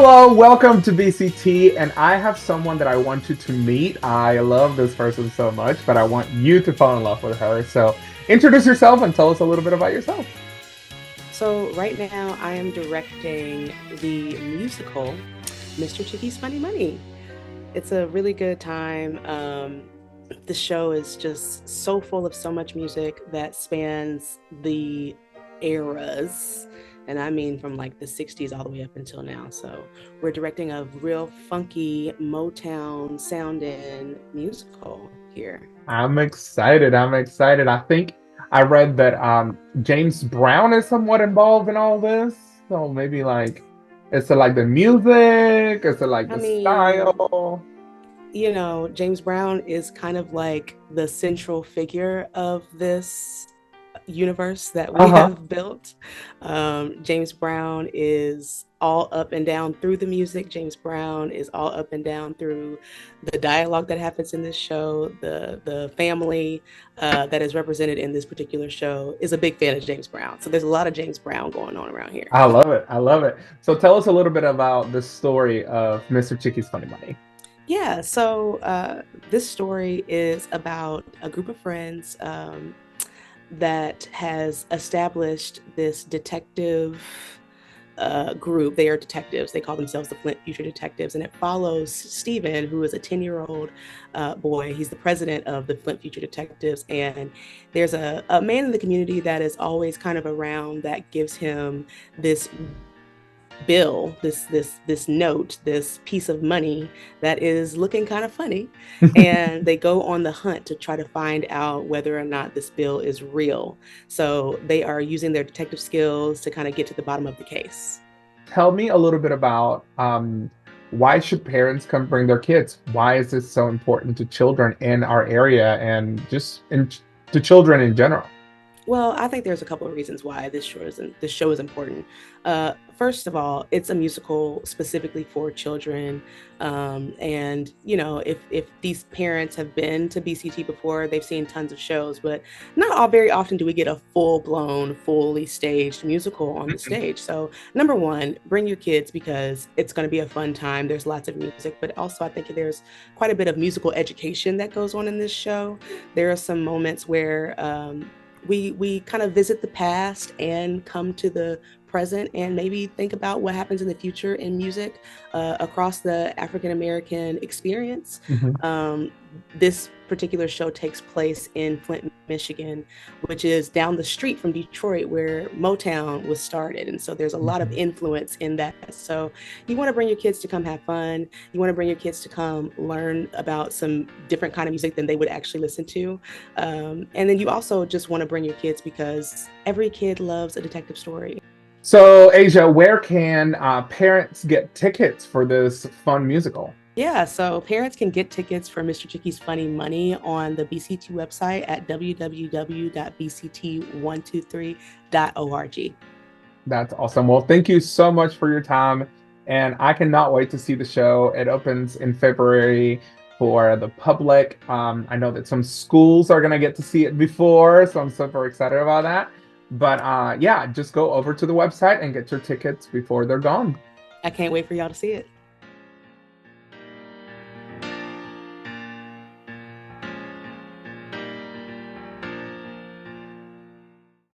Hello, welcome to BCT, and I have someone that I want you to meet. I love this person so much, but I want you to fall in love with her. So introduce yourself and tell us a little bit about yourself. So right now I am directing the musical Mr. Chickee's Funny Money. It's a really good time. The show is just so full of so much music that spans the eras. And I mean from like the 60s all the way up until now. So we're directing a real funky Motown sounding musical here. I'm excited. I'm excited. I think I read that James Brown is somewhat involved in all this. So maybe like, is it like the music? Is it like I the mean, style? James Brown is kind of like the central figure of this universe that we Uh-huh. have built. James Brown is all up and down through the music. James Brown is all up and down through the dialogue that happens in this show. The family that is represented in this particular show is a big fan of James Brown. So there's a lot of James Brown going on around here. I love it. I love it. So tell us a little bit about the story of Mr. Chicky's Funny Money. Yeah, so this story is about a group of friends that has established this detective group. They are detectives. They call themselves the Flint Future Detectives, and it follows Stephen, who is a 10-year-old boy. He's the president of the Flint Future Detectives, and there's a man in the community that is always kind of around that gives him this bill, this note, this piece of money that is looking kind of funny, and they go on the hunt to try to find out whether or not this bill is real. So they are using their detective skills to kind of get to the bottom of the case. Tell me a little bit about why should parents come bring their kids? Why is this so important to children in our area and to children in general? Well, I think there's a couple of reasons why this show is important. First of all, it's a musical specifically for children, and if these parents have been to BCT before, they've seen tons of shows, but not all very often do we get a full blown, fully staged musical on the Mhm. stage. So, number one, bring your kids because it's going to be a fun time. There's lots of music, but also I think there's quite a bit of musical education that goes on in this show. There are some moments where we kind of visit the past and come to the present and maybe think about what happens in the future in music across the African American experience. Mhm. Um, this particular show takes place in Flint, Michigan, which is down the street from Detroit, where Motown was started. And so there's a lot of Mhm. influence in that. So you want to bring your kids to come have fun. You want to bring your kids to come learn about some different kind of music than they would actually listen to. And then you also just want to bring your kids because every kid loves a detective story. So, Asia, where can parents get tickets for this fun musical? Yeah, so parents can get tickets for Mr. Chicky's Funny Money on the BCT website at www.bct123.org. That's awesome. Well, thank you so much for your time, and I cannot wait to see the show. It opens in February for the public. I know that some schools are gonna get to see it before, so I'm super excited about that. But yeah, just go over to the website and get your tickets before they're gone. I can't wait for y'all to see it.